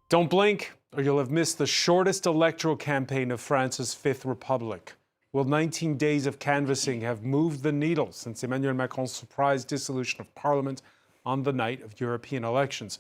Don't blink, or you'll have missed the shortest electoral campaign of France's Fifth Republic. Will 19 days of canvassing have moved the needle since Emmanuel Macron's surprise dissolution of Parliament on the night of European elections?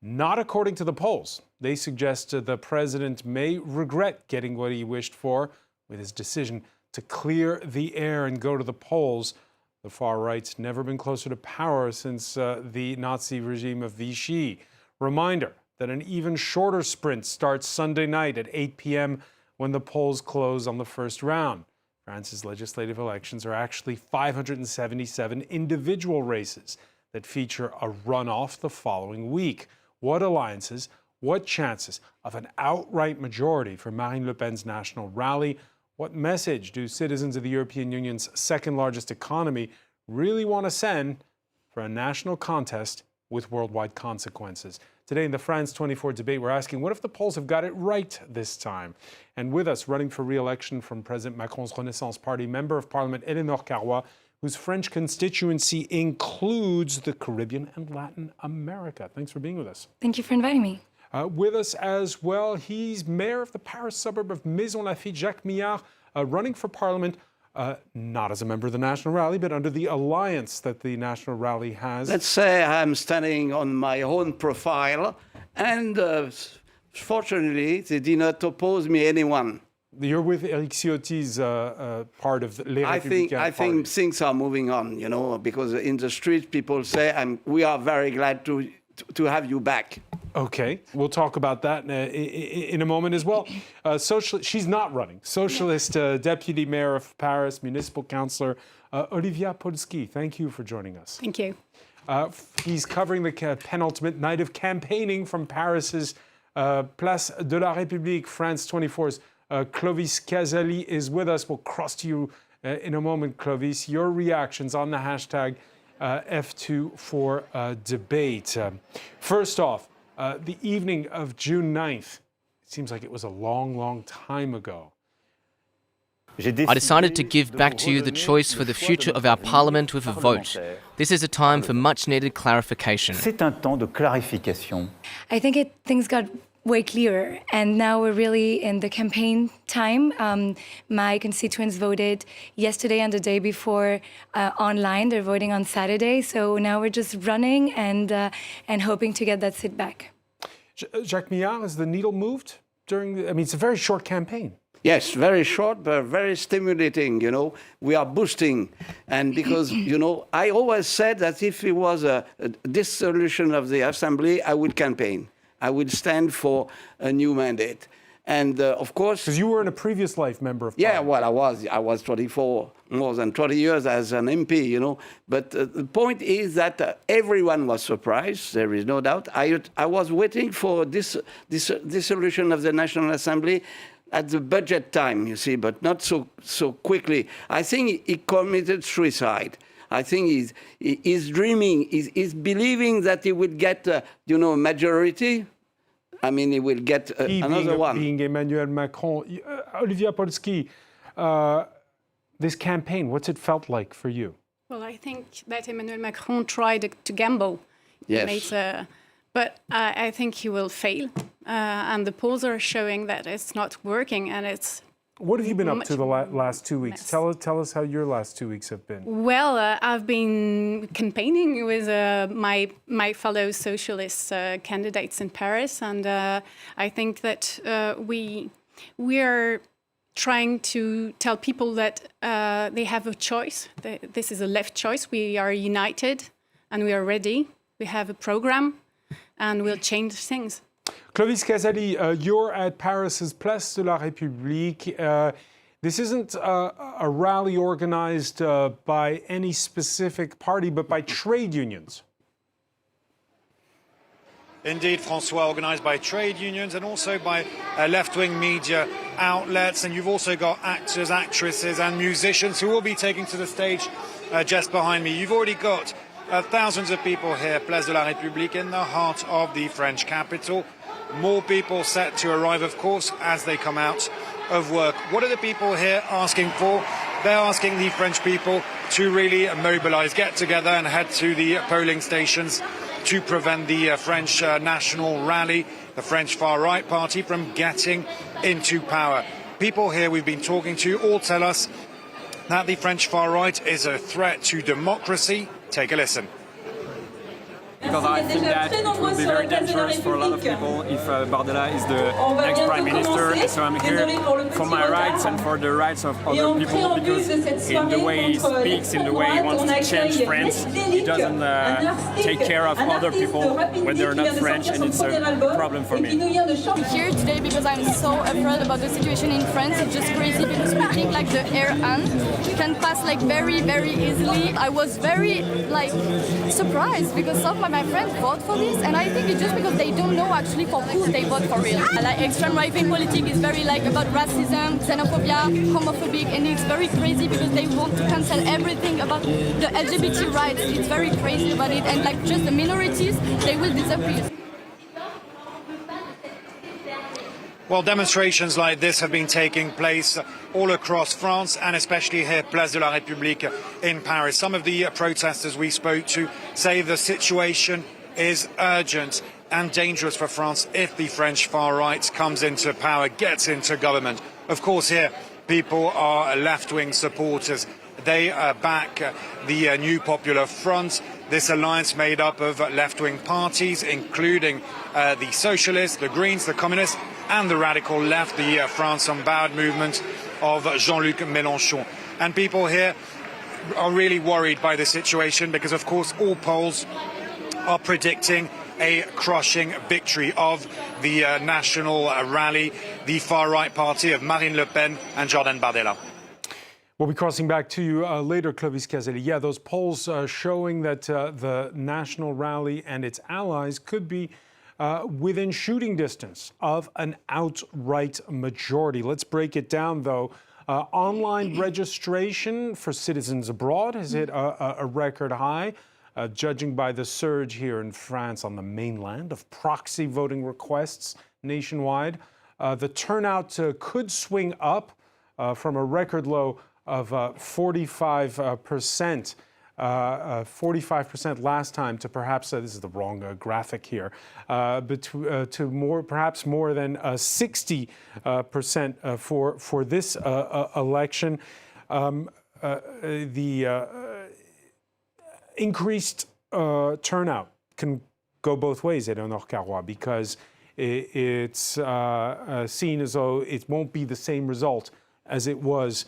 Not according to the polls. They suggest the president may regret getting what he wished for with his decision to clear the air and go to the polls. The far right's never been closer to power since the Nazi regime of Vichy. Reminder that an even shorter sprint starts Sunday night at 8 p.m. when the polls close on the first round. France's legislative elections are actually 577 individual races that feature a runoff the following week. What alliances, what chances of an outright majority for Marine Le Pen's national rally? What message do citizens of the European Union's second largest economy really want to send for a national contest with worldwide consequences? Today in the France 24 debate, we're asking, what if the polls have got it right this time? And with us, running for re-election from President Macron's Renaissance Party, Member of Parliament Eleanor Carrois, whose French constituency includes the Caribbean and Latin America. Thanks for being with us. Thank you for inviting me. With us as well, he's mayor of the Paris suburb of Maisons-Laffitte, Jacques Millard, running for Parliament, not as a member of the National Rally, but under the alliance that the National Rally has. Let's say I'm standing on my own profile, and fortunately, they did not oppose me anyone. You're with Éric Ciotti's part of Les Républicains. I think things are moving on, you know, because in the streets people say, we are very glad to have you back. Okay, we'll talk about that in a moment as well. She's not running. Socialist Deputy Mayor of Paris, Municipal Councillor Olivia Polski. Thank you for joining us. Thank you. He's covering the penultimate night of campaigning from Paris's Place de la République. France 24's Clovis Casali is with us. We'll cross to you in a moment, Clovis. Your reactions on the hashtag F2 for debate. First off, the evening of June 9th, it seems like it was a long, long time ago. I decided to give back to you the choice for the future of our Parliament with a vote. This is a time for much-needed clarification. C'est un temps de clarification. I think things got way clearer, and now we're really in the campaign time. My constituents voted yesterday and the day before online. They're voting on Saturday, so now we're just running and hoping to get that seat back. Jacques Millard, has the needle moved during? I mean, it's a very short campaign. Yes, very short, but very stimulating, you know. We are boosting. And because, you know, I always said that if it was a dissolution of the Assembly, I would campaign. I would stand for a new mandate. And of course... Because you were in a previous life member of Parliament. Yeah, well, I was 24, more than 20 years as an MP, you know. But the point is that everyone was surprised, there is no doubt. I was waiting for this dissolution of the National Assembly at the budget time, you see, but not so quickly. I think he committed suicide. I think he's dreaming, he's believing that he would get, you know, a majority. I mean, he will get another one. Being Emmanuel Macron. Olivia Polski, this campaign, what's it felt like for you? Well, I think that Emmanuel Macron tried to gamble. Yes. But I think he will fail. And the polls are showing that it's not working, and it's... What have you been up to the last 2 weeks? Tell us how your last 2 weeks have been. Well, I've been campaigning with my fellow socialist candidates in Paris, and I think that we are trying to tell people that they have a choice. This is a left choice. We are united, and we are ready. We have a program, and we'll change things. Clovis Casali, you're at Paris's Place de la République. This isn't a rally organized by any specific party, but by trade unions. Indeed, Francois, organised by trade unions and also by left-wing media outlets. And you've also got actors, actresses and musicians who will be taking to the stage just behind me. You've already got thousands of people here, Place de la République, in the heart of the French capital. More people set to arrive, of course, as they come out of work. What are the people here asking for? They're asking the French people to really mobilise, get together and head to the polling stations to prevent the French National Rally, the French far-right party, from getting into power. People here we've been talking to all tell us that the French far-right is a threat to democracy. Take a listen. Because I think that it will be very dangerous for a lot of people if Bardella is the next Prime Minister. And so I'm here for my rights and for the rights of other people, because in the way he speaks, in the way he wants to change France, he doesn't take care of other people when they're not French, and it's a problem for me. I'm here today because I'm so afraid about the situation in France. It's just crazy because we think like the air can pass like very, very easily. I was very like surprised because some of my friends vote for this, and I think it's just because they don't know actually for who they vote for real. Like extreme right-wing politics is very like about racism, xenophobia, homophobic, and it's very crazy because they want to cancel everything about the LGBT rights. It's very crazy about it, and like just the minorities, they will disappear. Well, demonstrations like this have been taking place all across France, and especially here, Place de la République in Paris. Some of the protesters we spoke to say the situation is urgent and dangerous for France if the French far right comes into power, gets into government. Of course, here, people are left-wing supporters. They back the New Popular Front, this alliance made up of left-wing parties, including the Socialists, the Greens, the Communists, and the radical left, the France Unbowed movement of Jean-Luc Mélenchon. And people here are really worried by the situation because, of course, all polls are predicting a crushing victory of the National Rally, the far-right party of Marine Le Pen and Jordan Bardella. We'll be crossing back to you later, Clovis Caselli. Yeah, those polls showing that the National Rally and its allies could be within shooting distance of an outright majority. Let's break it down, though. Online registration for citizens abroad has hit a record high, judging by the surge here in France on the mainland of proxy voting requests nationwide. The turnout could swing up from a record low of 45%. 45% last time to perhaps, this is the wrong graphic here, to more, perhaps more than 60% for this election. The increased turnout can go both ways, Eleanor Carrois, because it's seen as though it won't be the same result as it was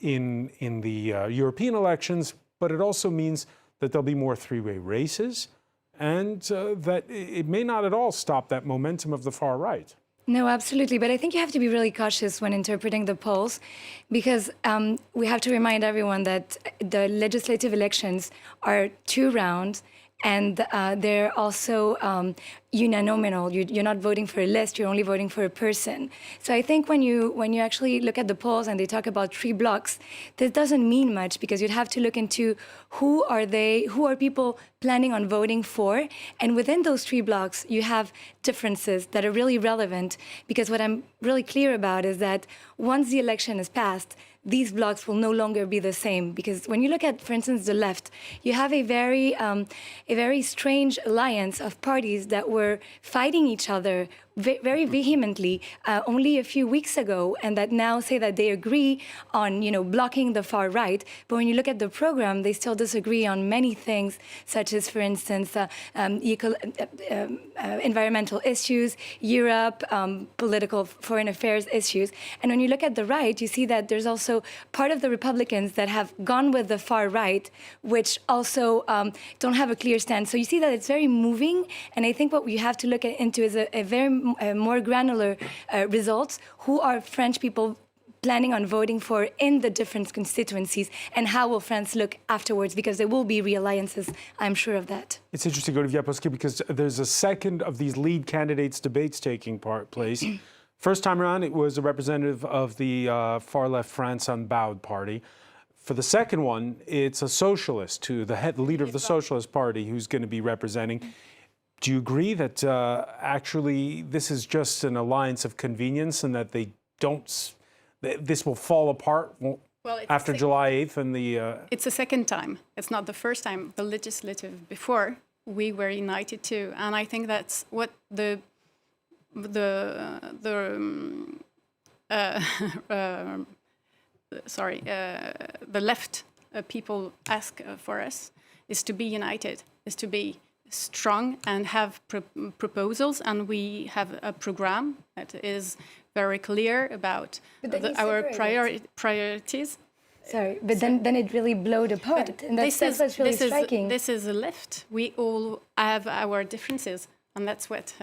in the European elections, but it also means that there'll be more three-way races and that it may not at all stop that momentum of the far right. No, absolutely. But I think you have to be really cautious when interpreting the polls because we have to remind everyone that the legislative elections are 2 rounds and they're also uninominal. You're not voting for a list, you're only voting for a person. So I think when you actually look at the polls and they talk about 3 blocks, this doesn't mean much because you'd have to look into who are people planning on voting for. And within those 3 blocks, you have differences that are really relevant because what I'm really clear about is that once the election is passed, these blocks will no longer be the same because when you look at, for instance, the left, you have a very strange alliance of parties that were fighting each other very vehemently only a few weeks ago, and that now say that they agree on, blocking the far right. But when you look at the program, they still disagree on many things, such as, for instance, environmental issues, Europe, political foreign affairs issues. And when you look at the right, you see that there's also part of the Republicans that have gone with the far right, which also don't have a clear stand. So you see that it's very moving, and I think what we have to look into is a very more granular results. Who are French people planning on voting for in the different constituencies, and how will France look afterwards? Because there will be realliances, I'm sure of that. It's interesting, Olivier Posquet, because there's a second of these lead candidates debates taking place. First time around, it was a representative of the far-left France Unbowed party. For the second one, it's a socialist, the leader of the Socialist Party, who's going to be representing. Do you agree that actually this is just an alliance of convenience and that this will fall apart after July 8th and the... It's the second time. It's not the first time. The legislative before we were united too. And I think that's what the left people ask for us is to be united, is to be strong and have proposals. And we have a program that is very clear about our priorities. Sorry, but then it really blowed apart, and that's really striking. This is a left. We all have our differences, and that's what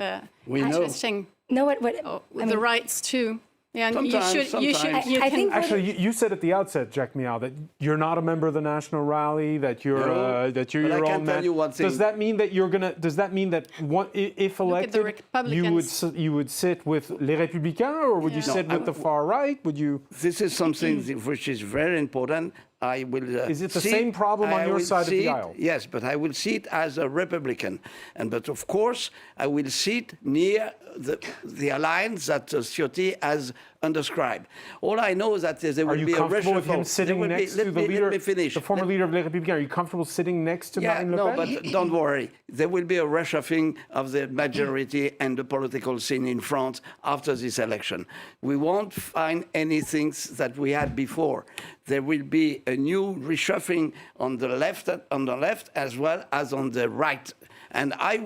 We know. interesting. No, what? The rights too. Yeah, and Sometimes. I think Actually, you said at the outset, Jacques Mial, that you're not a member of the National Rally, that you're No, that you're but I your can own tell man. you one thing. Does that mean that you're gonna? Does that mean that if Look at the elected, Republicans. you would sit with Les Républicains, or would you sit with the far right? Would you? This is something which is very important. I will. Is it the see same problem on I your will side of the see it- aisle? Yes, but I will see it as a Republican, but of course I will sit near the alliance that Ciotti has undescribed. All I know is that there Are will you be a comfortable with reshuffle. him sitting There will next be, to the leader, Let me finish. the former leader of Les Républicains? Are you comfortable sitting next to Yeah, Marine Le no, Pen? but don't worry. There will be a reshuffling of the majority and the political scene in France after this election. We won't find anything that we had before. There will be a new reshuffling on the left as well as on the right. And I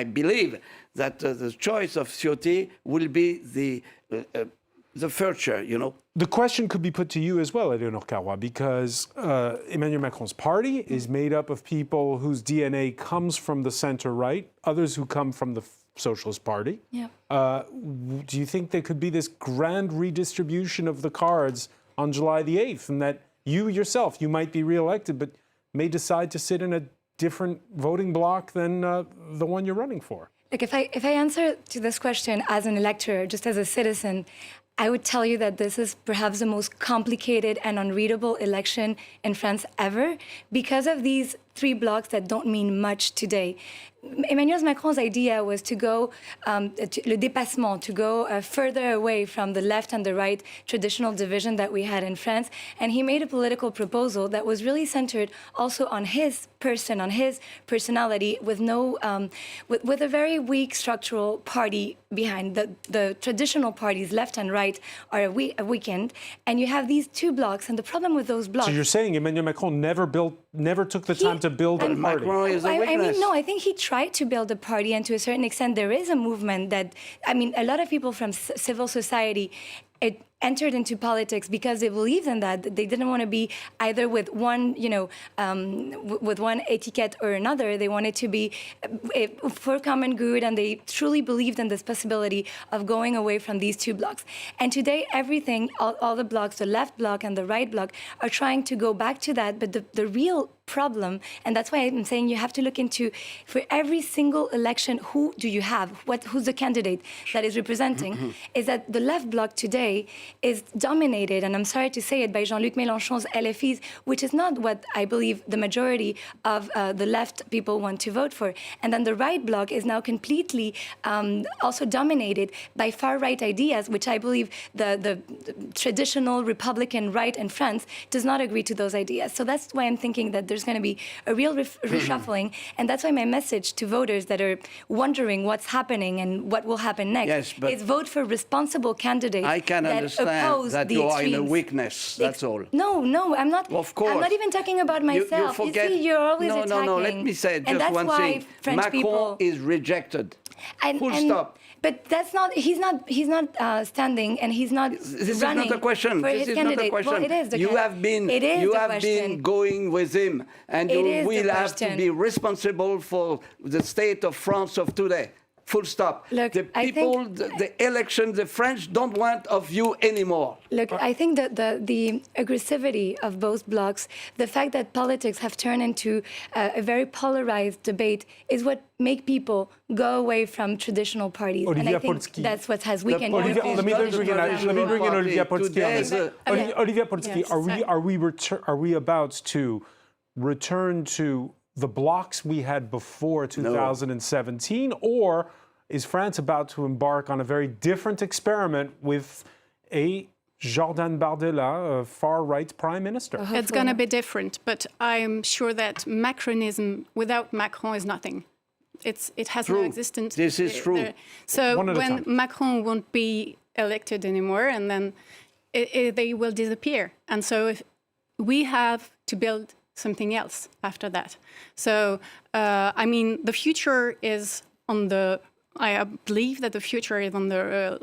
believe that the choice of Ciotti will be the future, you know. The question could be put to you as well, Eleonore Carrois, because Emmanuel Macron's party is made up of people whose DNA comes from the center-right, others who come from the Socialist Party. Yeah. Do you think there could be this grand redistribution of the cards on July the 8th, and that you yourself, you might be re-elected, but may decide to sit in a different voting bloc than the one you're running for? Like if I answer to this question as an elector, just as a citizen, I would tell you that this is perhaps the most complicated and unreadable election in France ever because of these three blocs that don't mean much today. Emmanuel Macron's idea was to go, le dépassement, to go further away from the left and the right traditional division that we had in France. And he made a political proposal that was really centered also on his person, on his personality, with with a very weak structural party behind. The traditional parties, left and right, are weakened. And you have these two blocs. And the problem with those blocs... So you're saying Emmanuel Macron never took the time to build a party? Macron is a weakness. I mean, no, I think he tried to build a party, and to a certain extent, there is a movement that, I mean, a lot of people from civil society entered into politics because they believed in that. They didn't want to be either with one, with one etiquette or another. They wanted to be for common good, and they truly believed in this possibility of going away from these two blocs. And today, everything, all the blocs, the left bloc and the right bloc, are trying to go back to that. But the real problem, and that's why I'm saying you have to look into, for every single election, who do you have? Who's the candidate that is representing? Is that the left bloc today is dominated, and I'm sorry to say it, by Jean-Luc Mélenchon's LFIs, which is not what I believe the majority of the left people want to vote for. And then the right bloc is now completely also dominated by far-right ideas, which I believe the traditional Republican right in France does not agree to those ideas. So that's why I'm thinking that there's going to be a real reshuffling, and that's why my message to voters that are wondering what's happening and what will happen next is vote for responsible candidates. I can understand that you are in a weakness, that's all. No, I'm not. Of course. I'm not even talking about myself. You forget, you see, you're always attacking. No, let me say just one thing. French Macron is rejected. Full stop. But that's not. He's not standing, and he's not This running is not a question. for This his is not a candidate. question. Well, it is the you have been going with him, and you will have to be responsible for the state of France of today. Full stop. Look, the people, the election, the French don't want of you anymore. Look, I think that the aggressivity of both blocs, the fact that politics have turned into a very polarized debate, is what make people go away from traditional parties. Olivia and I think Polsky. that's what has weakened. Let me bring in Olivia Polsky on this. Today, Olivia Polsky, are we about to return to the blocks we had before 2017, or is France about to embark on a very different experiment with a Jordan Bardella, a far-right prime minister. It's going to be different, but I'm sure that Macronism without Macron is nothing. It has no existence. This is true. So One at a when time. Macron won't be elected anymore, and then they will disappear. And so we have to build something else after that. So, I mean, the future is on the, I believe that the future is on the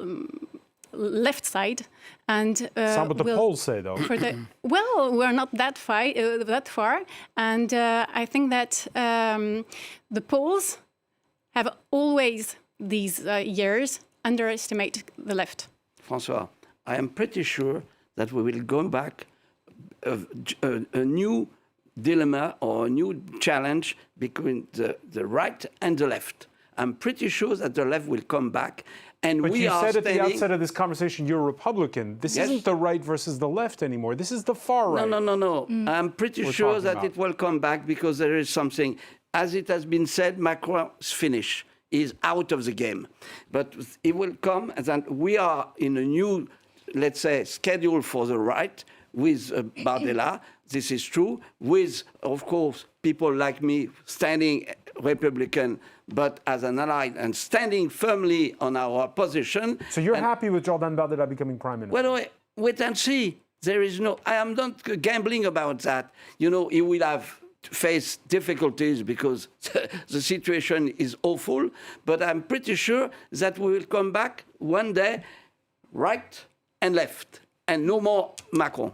left side. And That's what the polls say, though. well, we're not that far. And I think that the polls have always, these years, underestimated the left. François, I am pretty sure that we will go back a new dilemma or a new challenge between the right and the left. I'm pretty sure that the left will come back. And But we you are said at the standing... outset of this conversation you're a Republican. This Yes. isn't the right versus the left anymore. This is the far right. No. I'm pretty We're sure talking that about. it will come back because there is something. As it has been said, Macron's finished. He's out of the game. But it will come, and we are in a new, let's say, schedule for the right with Bardella. This is true. With, of course, people like me standing Republican, but as an ally and standing firmly on our position. So you're happy with Jordan Bardella becoming prime minister? Well, wait and see. There is no, I am not gambling about that. You know, he will have face difficulties because the situation is awful, but I'm pretty sure that we will come back one day, right and left, and no more Macron.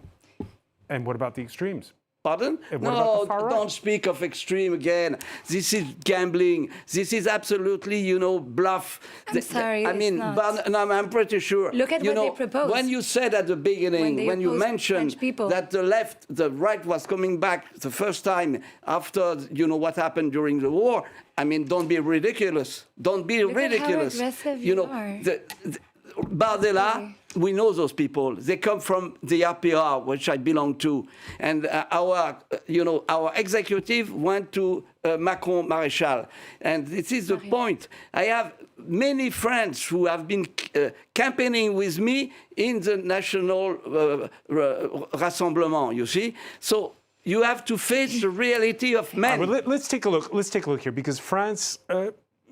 And what about the extremes? Pardon? And what about No, the far right? don't speak of extreme again. This is gambling. This is absolutely, bluff. I'm sorry, I mean, it's not. no, I'm pretty sure. Look at what they proposed. When you said at the beginning, when you opposed mentioned French people. that the right was coming back the first time after, what happened during the war, I mean, don't be ridiculous. Don't be Look at how ridiculous. aggressive you are. Bardella, we know those people. They come from the RPR, which I belong to, and our executive went to Macron Maréchal, and this is the point. I have many friends who have been campaigning with me in the National Rassemblement. You see, so you have to face the reality of men. But let's take a look. Let's take a look here because France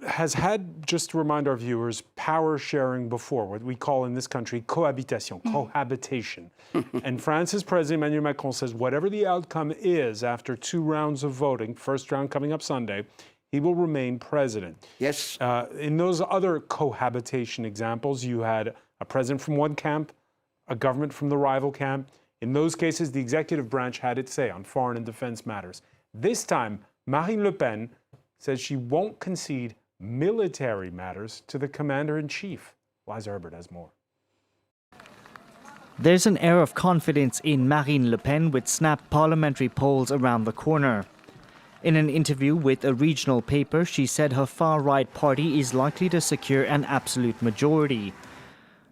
has had, just to remind our viewers, power sharing before, what we call in this country cohabitation, cohabitation. And France's President Emmanuel Macron says whatever the outcome is after 2 rounds of voting, first round coming up Sunday, he will remain president. Yes. In those other cohabitation examples, you had a president from one camp, a government from the rival camp. In those cases, the executive branch had its say on foreign and defense matters. This time, Marine Le Pen says she won't concede military matters to the commander-in-chief. Liza Herbert has more. There's an air of confidence in Marine Le Pen with snap parliamentary polls around the corner. In an interview with a regional paper, she said her far-right party is likely to secure an absolute majority.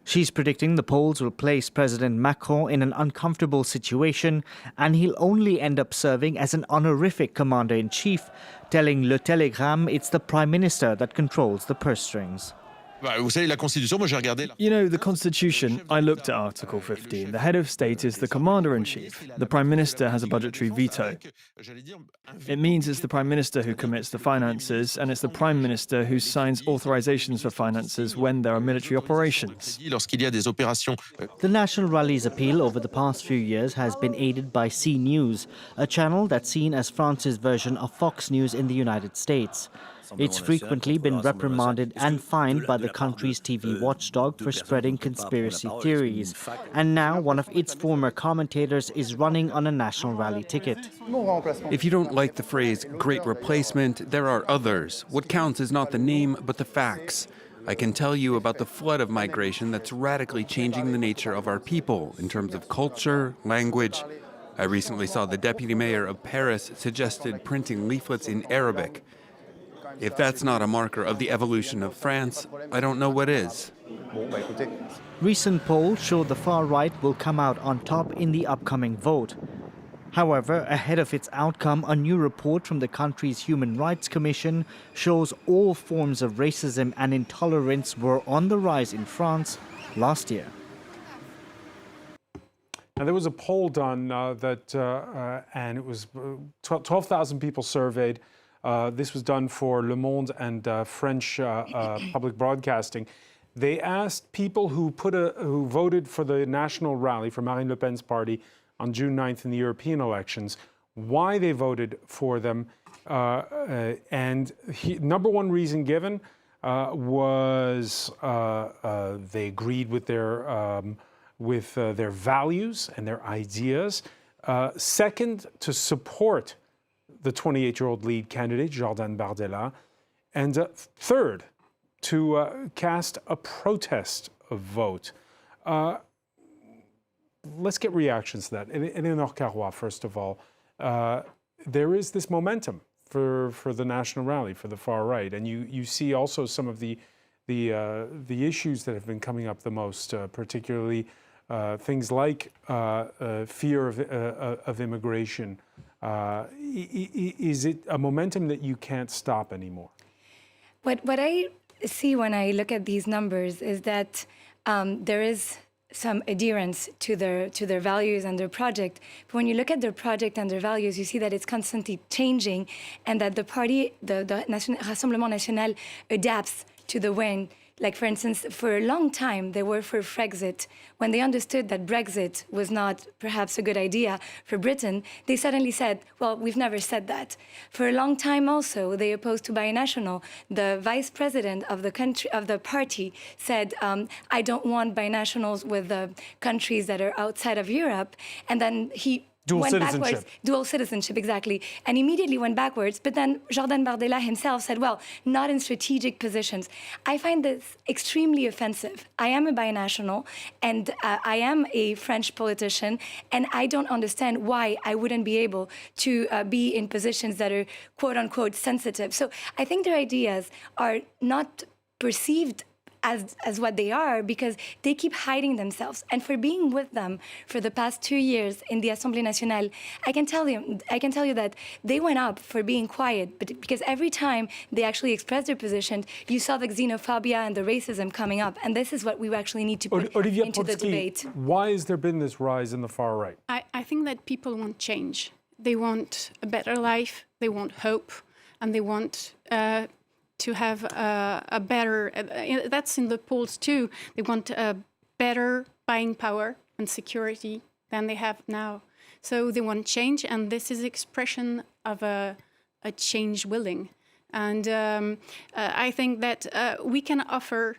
She's predicting the polls will place President Macron in an uncomfortable situation and he'll only end up serving as an honorific commander-in-chief, telling Le Télégramme it's the Prime Minister that controls the purse strings. You know, the Constitution, I looked at Article 15. The head of state is the commander-in-chief. The Prime Minister has a budgetary veto. It means it's the Prime Minister who commits the finances, and it's the Prime Minister who signs authorizations for finances when there are military operations. The National Rally's appeal over the past few years has been aided by C News, a channel that's seen as France's version of Fox News in the United States. It's frequently been reprimanded and fined by the country's TV watchdog for spreading conspiracy theories. And now one of its former commentators is running on a National Rally ticket. If you don't like the phrase great replacement, there are others. What counts is not the name, but the facts. I can tell you about the flood of migration that's radically changing the nature of our people in terms of culture, language. I recently saw the deputy mayor of Paris suggested printing leaflets in Arabic. If that's not a marker of the evolution of France, I don't know what is. Recent polls show the far right will come out on top in the upcoming vote. However, ahead of its outcome, a new report from the country's Human Rights Commission shows all forms of racism and intolerance were on the rise in France last year. Now, there was a poll done and it was 12,000 people surveyed. This was done for Le Monde and French public broadcasting. They asked people who voted for the national rally for Marine Le Pen's party on June 9th in the European elections why they voted for them. Number one reason given was they agreed with their values and their ideas. Second, to support the 28-year-old lead candidate, Jordan Bardella. And third, to cast a protest vote. Let's get reactions to that. Eleanor Carrois, first of all. There is this momentum for the national rally, for the far right. And you see also some of the issues that have been coming up the most, particularly things like fear of immigration. Is it a momentum that you can't stop anymore? What I see when I look at these numbers is that there is some adherence to their values and their project. But when you look at their project and their values, you see that it's constantly changing, and that the party, the Rassemblement National, adapts to the wind. Like, for instance, for a long time, they were for Frexit. When they understood that Brexit was not perhaps a good idea for Britain, they suddenly said, well, we've never said that. For a long time also, they opposed to binational. The vice president of the country, of the party, said, I don't want binationals with the countries that are outside of Europe. And then he went backwards. Dual citizenship, exactly. And immediately went backwards. But then Jordan Bardella himself said, well, not in strategic positions. I find this extremely offensive. I am a binational, and I am a French politician, and I don't understand why I wouldn't be able to be in positions that are, quote unquote, sensitive. So I think their ideas are not perceived as what they are, because they keep hiding themselves. And for being with them for the past 2 years in the Assemblée Nationale, I can tell you that they went up for being quiet, but because every time they actually expressed their position, you saw the xenophobia and the racism coming up. And this is what we actually need to put into the debate. Why has there been this rise in the far right? I think that people want change. They want a better life, they want hope, and they want to have a better, that's in the polls too, they want a better buying power and security than they have now. So they want change, and this is expression of a change willing. And I think that we can offer,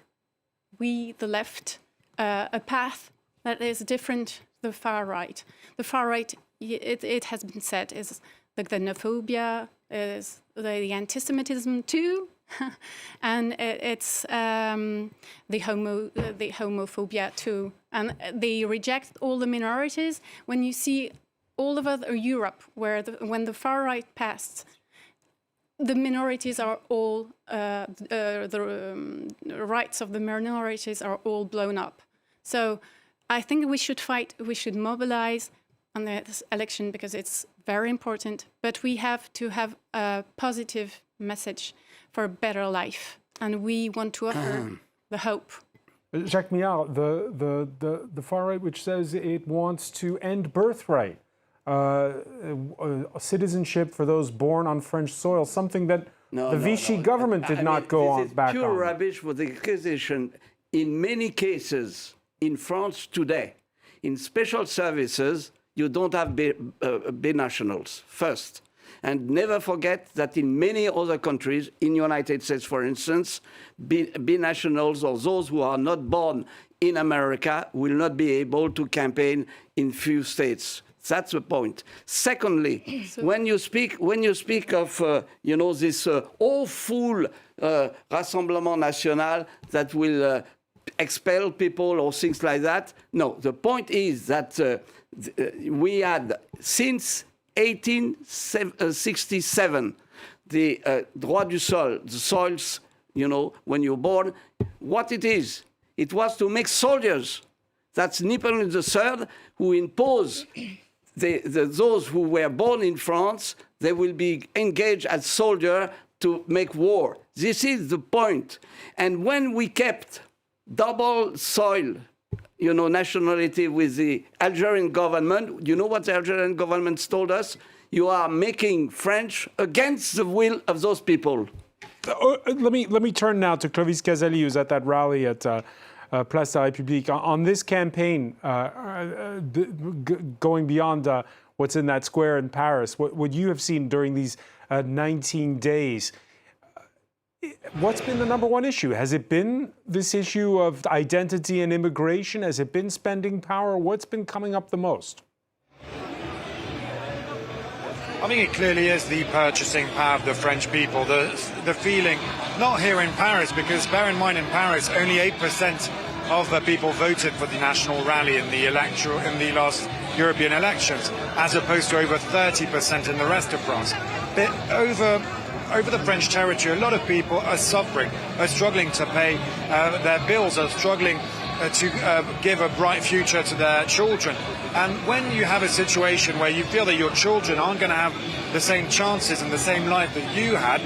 we, the left, a path that is different the far right. The far right, it has been said, is the xenophobia, is the anti-Semitism too, and it's the homophobia too, and they reject all the minorities. When you see all over Europe, where when the far right passed, the minorities are all the rights of the minorities are all blown up. So I think we should fight. We should mobilize on this election because it's very important. But we have to have a positive message for a better life, and we want to offer the hope. Jacques Millard, the far right, which says it wants to end birthright, citizenship for those born on French soil, something that the Vichy government did not go on back on. This is pure rubbish with the accusation. In many cases in France today, in special services, you don't have binationals first. And never forget that in many other countries, in the United States, for instance, binationals or those who are not born in America will not be able to campaign in few states. That's the point. Secondly, when you speak of this awful Rassemblement National that will expel people or things like that, no. The point is that we had since 1867, the droit du sol, the soils, when you're born, what it is. It was to make soldiers. That's Napoleon III who imposed those who were born in France, they will be engaged as soldiers to make war. This is the point. And when we kept double soil nationality with the Algerian government. You know what the Algerian government told us? You are making French against the will of those people. Let me turn now to Clovis Cazaly, who's at that rally at Place de la République. On this campaign, going beyond what's in that square in Paris, what you have seen during these 19 days, what's been the number one issue? Has it been this issue of identity and immigration? Has it been spending power? What's been coming up the most? I think it clearly is the purchasing power of the French people, the feeling, not here in Paris, because bear in mind in Paris, only 8% of the people voted for the National Rally in the last European elections, as opposed to over 30% in the rest of France. But over the French territory, a lot of people are suffering, are struggling to pay their bills, are struggling to give a bright future to their children. And when you have a situation where you feel that your children aren't going to have the same chances and the same life that you had,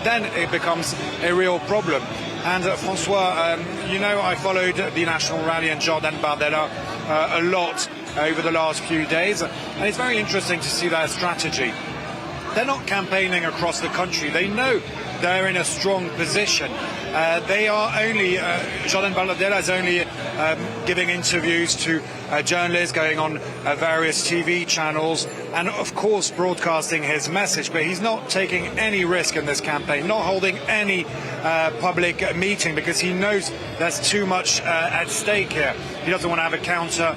then it becomes a real problem. And Francois, I followed the National Rally and Jordan Bardella a lot over the last few days, and it's very interesting to see their strategy. They're not campaigning across the country. They know they're in a strong position. They are only, Jordan Bardella is only giving interviews to journalists, going on various TV channels, and of course broadcasting his message. But he's not taking any risk in this campaign, not holding any public meeting, because he knows there's too much at stake here. He doesn't want to have a counter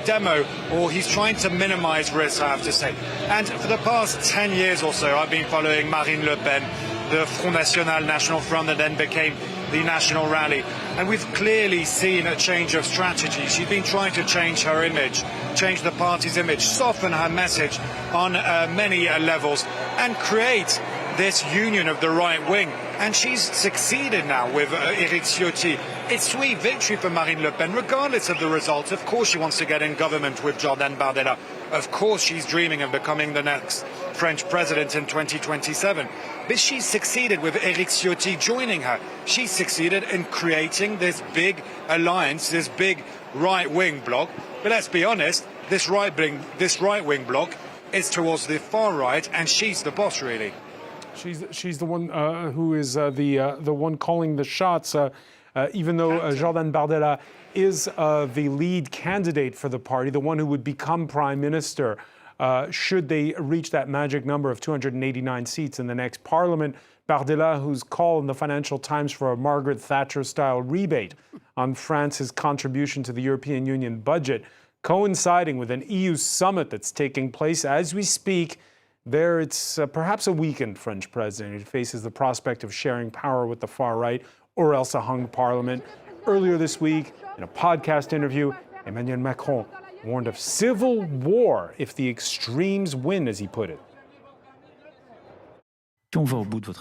demo, or he's trying to minimize risks, I have to say. And for the past 10 years or so, I've been following Marine Le Pen, the Front National, National Front, that then became the National Rally. And we've clearly seen a change of strategy. She's been trying to change her image, change the party's image, soften her message on many levels, and create this union of the right wing. And she's succeeded now with Éric Ciotti. It's sweet victory for Marine Le Pen, regardless of the result. Of course she wants to get in government with Jordan Bardella. Of course she's dreaming of becoming the next French president in 2027. But she's succeeded with Éric Ciotti joining her. She's succeeded in creating this big alliance, this big right-wing bloc. But let's be honest, this right-wing bloc is towards the far right, and she's the boss, really. She's the one who is the one calling the shots, even though Jordan Bardella is the lead candidate for the party, the one who would become prime minister should they reach that magic number of 289 seats in the next parliament. Bardella, who's called in the Financial Times for a Margaret Thatcher-style rebate on France's contribution to the European Union budget, coinciding with an EU summit that's taking place as we speak. There, it's perhaps a weakened French president who faces the prospect of sharing power with the far right, or else a hung parliament. Earlier this week, in a podcast interview, Emmanuel Macron warned of civil war if the extremes win, as he put it.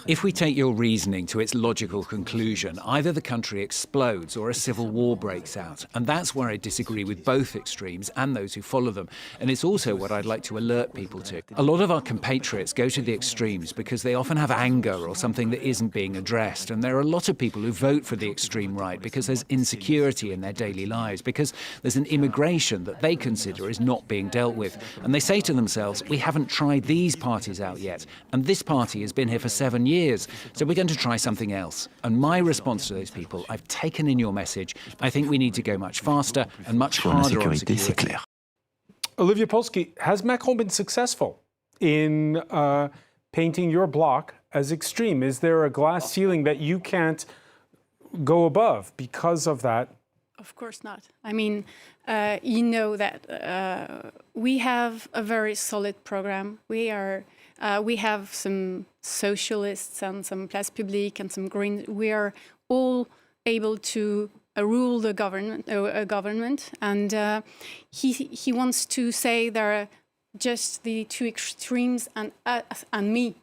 If we take your reasoning to its logical conclusion, either the country explodes or a civil war breaks out. And that's where I disagree with both extremes and those who follow them. And it's also what I'd like to alert people to. A lot of our compatriots go to the extremes because they often have anger or something that isn't being addressed. And there are a lot of people who vote for the extreme right because there's insecurity in their daily lives, because there's an immigration that they consider is not being dealt with. And they say to themselves, we haven't tried these parties out yet. And this party has been here for 7 years, so we're going to try something else. And my response to those people, I've taken in your message. I think we need to go much faster and much harder on security. Olivia Polsky, has Macron been successful in painting your bloc as extreme? Is there a glass ceiling that you can't go above because of that? Of course not. I mean, you know that we have a very solid program. We have some socialists and some Place Publique and some Greens. We are all able to rule the government, and he wants to say there are just the two extremes and me,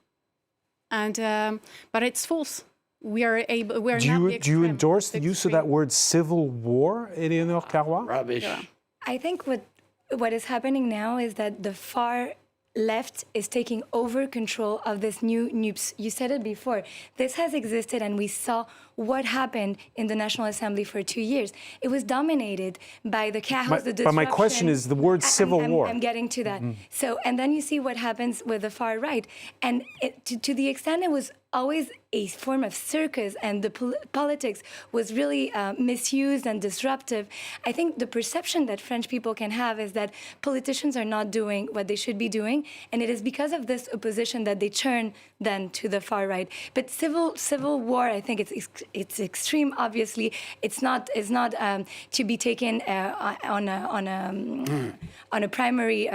and but it's false. We are able. We are not the extreme. Do you endorse the use of that word civil war, Eleanor Carrois? Rubbish. Yeah. I think what is happening now is that the far left is taking over control of this new NUPES. You said it before. This has existed, and we saw what happened in the National Assembly for 2 years. It was dominated by the chaos, the disruption. But my question is the word civil war. I'm getting to that. So, and then you see what happens with the far right. And to the extent it was always a form of circus and the politics was really misused and disruptive. I think the perception that French people can have is that politicians are not doing what they should be doing, and it is because of this opposition that they turn then to the far right. But civil war, I think it's extreme. Obviously, it's not to be taken on a primary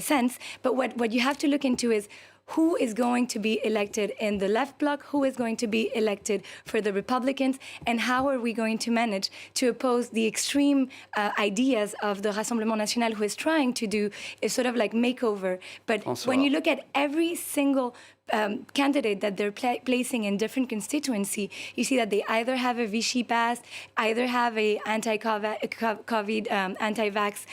sense. But what you have to look into is who is going to be elected in the left bloc, who is going to be elected for the Republicans, and how are we going to manage to oppose the extreme ideas of the Rassemblement National, who is trying to do a sort of like makeover. But when you look at every single candidate that they're placing in different constituency, you see that they either have a Vichy past, either have a anti-COVID, anti-vax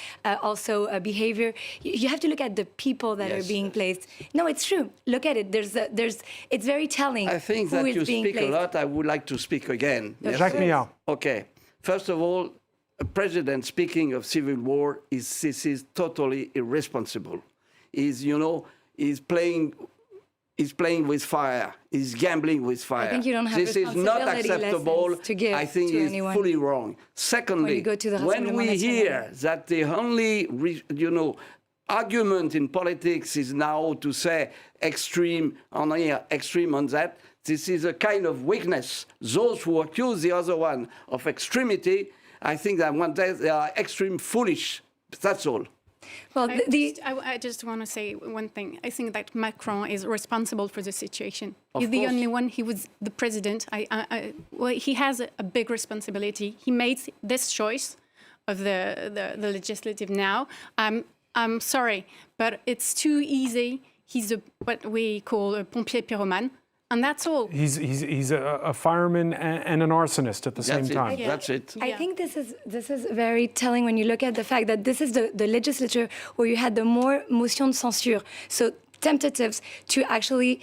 also behavior. You have to look at the people that are being placed. No, it's true. Look at it. It's very telling. I think that you speak a lot. I would like to speak again. Jacques Millard. Okay. First of all, a president speaking of civil war this is totally irresponsible. He's playing with fire. He's gambling with fire. I think you don't have this is not acceptable. To give I think to he's fully wrong. Secondly, when we hear that the only argument in politics is now to say extreme on here, extreme on that, this is a kind of weakness. Those who accuse the other one of extremity, I think that one day they are extreme foolish. That's all. Well, I just want to say one thing. I think that Macron is responsible for the situation. Of He's the course. only one. He was the president. Well, he has a big responsibility. He made this choice of the legislative now. I'm sorry, but it's too easy. He's what we call a pompier pyromane. And that's all. He's a fireman and an arsonist at the same time. That's it. I think this is very telling when you look at the fact that this is the legislature where you had the more motion de censure, so tentatives to actually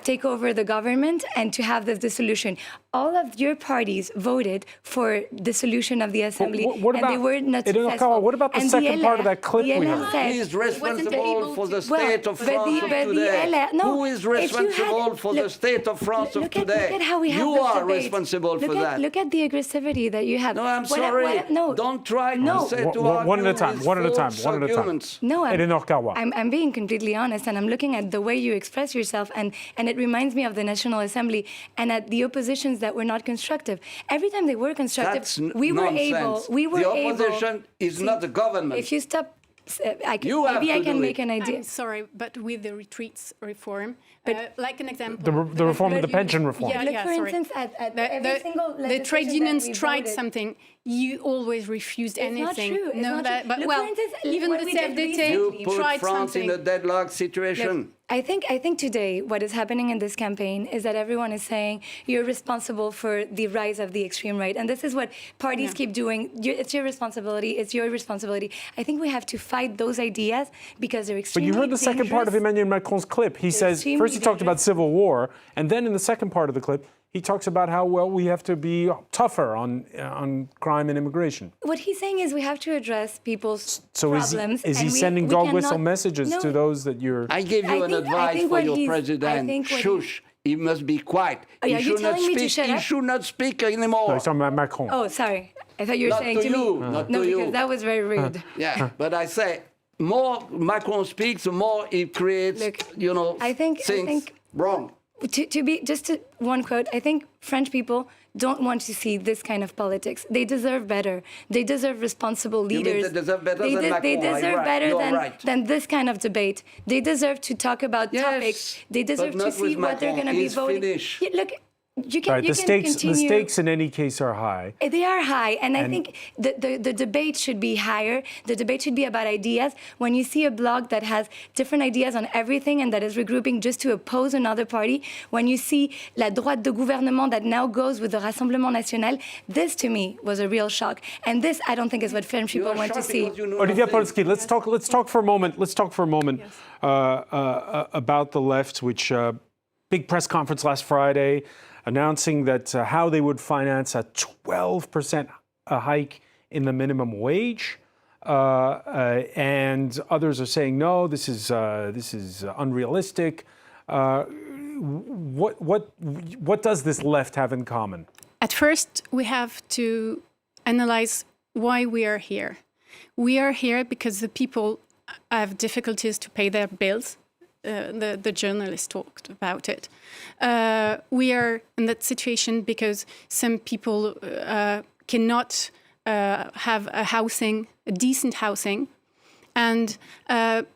take over the government and to have this dissolution. All of your parties voted for dissolution of the assembly, and they were not successful. What about the second part of that clip we heard? Who is responsible for the state of France of today? Who is responsible for the state of France of today? Look at how we have you this are debate. responsible for that. Look at the aggressivity that you have. No, I'm sorry. Don't try to say to one at a time. One at a time. One at a time. No, I'm being completely honest, and I'm looking at the way you express yourself, and it reminds me of the National Assembly and at the oppositions that were not constructive. Every time they were constructive, The opposition is not the government. If you stop, maybe I can make an idea. I'm sorry, but with the retreats reform, like an example. The reform of the pension reform. Look, for instance, at every single the trade unions that we tried voted. something. You always refused anything. It's not true. No, It's not true. but Look, well, for instance, even what the we did CFDT You put tried France something. in a deadlock situation. I think today what is happening in this campaign is that everyone is saying you're responsible for the rise of the extreme right, and this is what parties keep doing. It's your responsibility. It's your responsibility. I think we have to fight those ideas because they're But extremely you heard the second part of Emmanuel Macron's clip. He says, first he talked about civil war, and then in the second part of the clip, he talks about how, well, we have to be tougher on crime and immigration. What he's saying is we have to address people's problems. Is he sending dog whistle messages to those that you're... I give you an advice for your president. Shush. He must be quiet. Are you telling me to shut up? He should not speak anymore. No, he's talking about Macron. Oh, sorry. I thought you were Not saying to to you, me. not No, to you. because that was very rude. Yeah, but I say, more Macron speaks, the more he creates, I think wrong. One quote, I think French people don't want to see this kind of politics. They deserve better. They deserve responsible leaders. You mean they deserve better than Macron? They deserve better than this kind of debate. They deserve to talk about topics. They deserve to see what they're going to be voting. Finished. Look, you can The continue. stakes in any case are high. They are high, and I think the debate should be higher. The debate should be about ideas. When you see a blog that has different ideas on everything and that is regrouping just to oppose another party, when you see la droite de gouvernement that now goes with the Rassemblement National, this to me was a real shock. And this, I don't think, is what French people want to see. Olivia Polsky, let's talk for a moment. Let's talk for a moment about the left, which big press conference last Friday. announcing that how they would finance a 12% hike in the minimum wage. And others are saying, no, this is unrealistic. What does this left have in common? At first, we have to analyze why we are here. We are here because the people have difficulties to pay their bills. The journalist talked about it. We are in that situation because some people cannot have a decent housing, and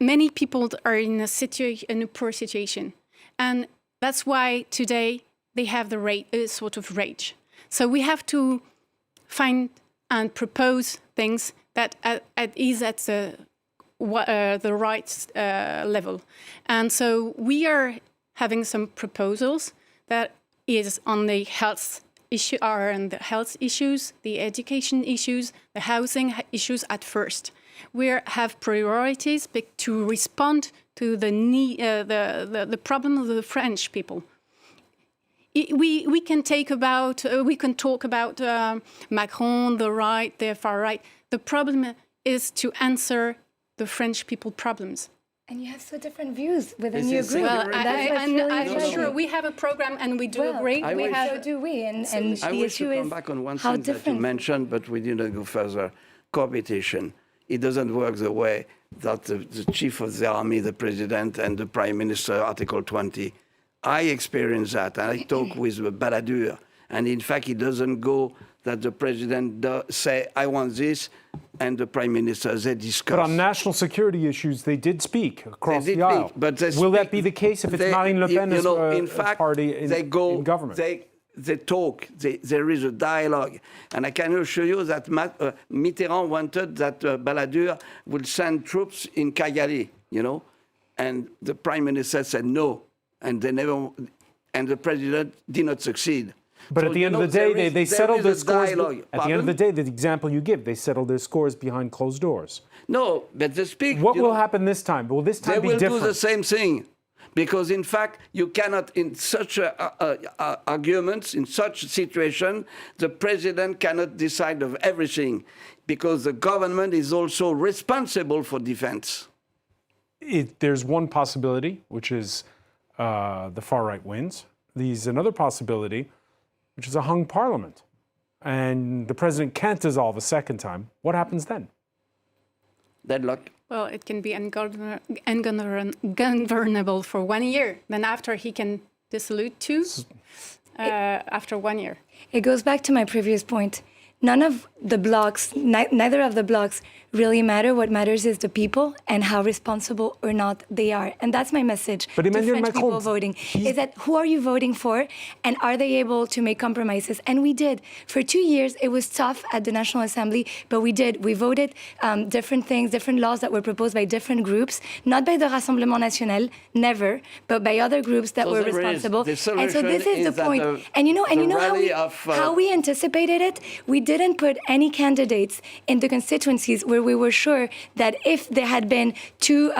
many people are in a poor situation, and that's why today they have the sort of rage. So we have to find and propose things that is at the right level. And so we are having some proposals that is on the health issue, the health issues, the education issues, the housing issues at first. We have priorities to respond to the need, the problem of the French people. We can talk about Macron, the right, the far right. The problem is to answer the French people problems. And you have so different views within your group. Well, I'm sure we have a program and we do agree. So do we. And I the wish issue to come is back on one how thing that you mentioned, but we didn't go further. Cohabitation. It doesn't work the way that the chief of the army, the president, and the prime minister, Article 20. I experienced that, and I talk with Balladur, and in fact, it doesn't go that the president say, I want this, and the prime minister, they discuss. But on national security issues, they did speak across the aisle. Will that be the case if it's Marine Le Pen as a party in government? They talk, there is a dialogue. And I can assure you that Mitterrand wanted that Balladur would send troops in Cagliari, and the prime minister said no. And the president did not succeed. But at the end of the day, they settled their scores. At the end of the day, the example you give, they settled their scores behind closed doors. No, but they speak. What will happen this time? Will this time be different? They will do the same thing. Because in fact, you cannot, in such arguments, in such a situation, the president cannot decide of everything. Because the government is also responsible for defense. There's one possibility, which is the far right wins. There's another possibility, which is a hung parliament. And the president can't dissolve a second time. What happens then? Deadlock. Well, it can be ungovernable for 1 year. Then after he can dissolute too, after 1 year. It goes back to my previous point. None of the blocs, neither of the blocs really matter. What matters is the people and how responsible or not they are. And that's my message to French people voting, is that who are you voting for and are they able to make compromises? And we did. For 2 years, it was tough at the National Assembly, but we did. We voted different things, different laws that were proposed by different groups, not by the Rassemblement National, never, but by other groups that were responsible. And so this is the point. And you know how we anticipated it? We didn't put any candidates in the constituencies where we were sure that if there had been two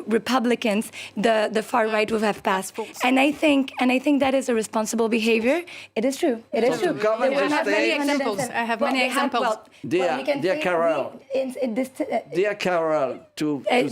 Republicans, the far right would have passed. And I think that is a responsible behavior. It is true. It is true. I have many examples. I have many examples. Dear Carol,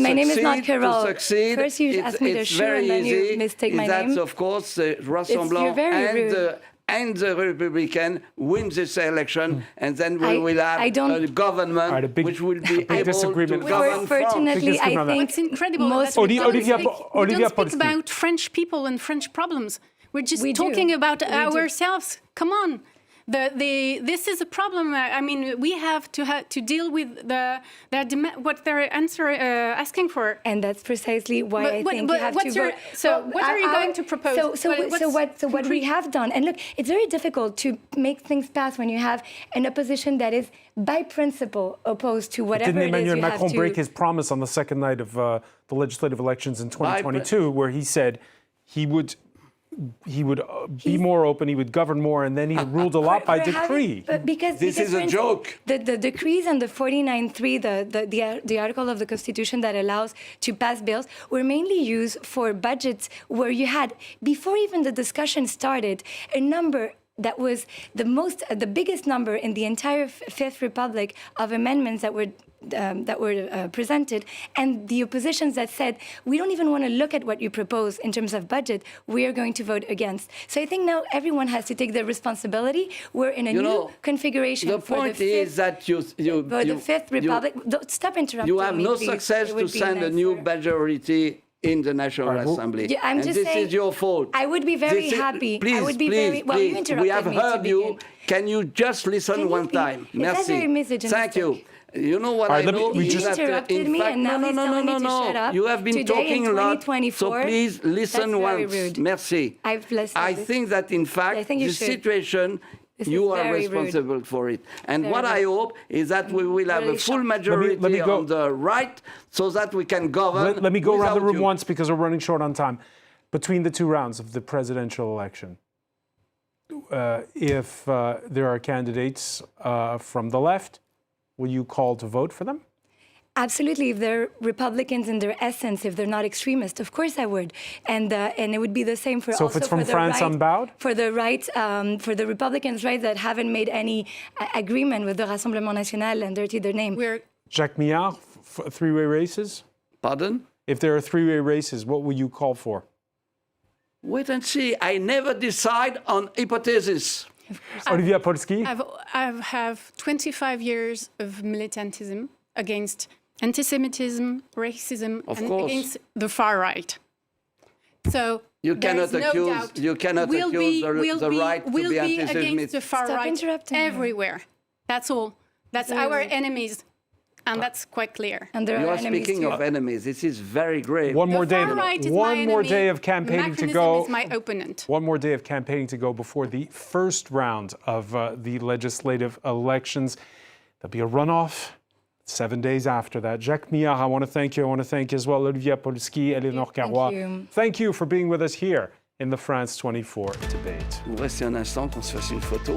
my name is not Carol. To succeed, first you ask me to show and then you mistake my name. That's of course the Rassemblement and the Republican win this election, and then we will have a government which will be able to govern. Fortunately, I think what's incredible is that we don't speak about French people and French problems. We're just talking about ourselves. Come on. This is a problem. I mean, we have to deal with what they're asking for. And that's precisely why I think you have to vote. So what are you going to propose? So what we have done, and look, it's very difficult to make things pass when you have an opposition that is by principle opposed to whatever Didn't Emmanuel Macron break his promise on the second night of the legislative elections in 2022, where he said he would he would be more open, he would govern more, and then he ruled a lot by decree. This is a joke. The decrees and the 49.3, the article of the Constitution that allows to pass bills, were mainly used for budgets where you had, before even the discussion started, a number that was the biggest number in the entire Fifth Republic of amendments that were presented, and the oppositions that said, we don't even want to look at what you propose in terms of budget, we are going to vote against. So I think now everyone has to take their responsibility. We're in a new configuration. The point is that the Fifth Republic, stop interrupting me. You have no success to send a new majority in the National Assembly. Yeah, I'm just saying, this is your fault. I would be very happy. Please, I would be please, well, you interrupted we have me heard you. Can you just listen one time? Merci. Thank you. You know what I know is that, in fact, no. You have been talking a lot, so please listen once. Merci. I think that, in fact, this situation, you are responsible for it. And what I hope is that we will have a full majority on the right so that we can govern. Let me go around the room once because we're running short on time. Between the two rounds of the presidential election, if there are candidates from the left, will you call to vote for them? Absolutely. If they're Republicans in their essence, if they're not extremists, of course I would. And it would be the same for so also if it's from for the France right, Unbowed? For the right, for the Republicans, right, that haven't made any agreement with the Rassemblement National and dirty their name. Jacques Millard, three-way races? Pardon? If there are three-way races, what will you call for? Wait and see. I never decide on hypotheses. Olivia Polski? I have 25 years of militantism against anti-Semitism, racism, against the far right. So you cannot accuse the right to be anti-Semitic. Against the far right everywhere. That's all. That's our enemies. And that's quite clear. And you are speaking of enemies. This is very grave. One more day of campaigning to go. Is my opponent. One more day of campaigning to go before the first round of the legislative elections. There'll be a runoff 7 days after that. Jacques Millard, I want to thank you. I want to thank you as well Olivia Polski, Eleanor Carrois. Thank you for being with us here in the France 24 debate. Vous restez un instant qu'on se fasse une photo.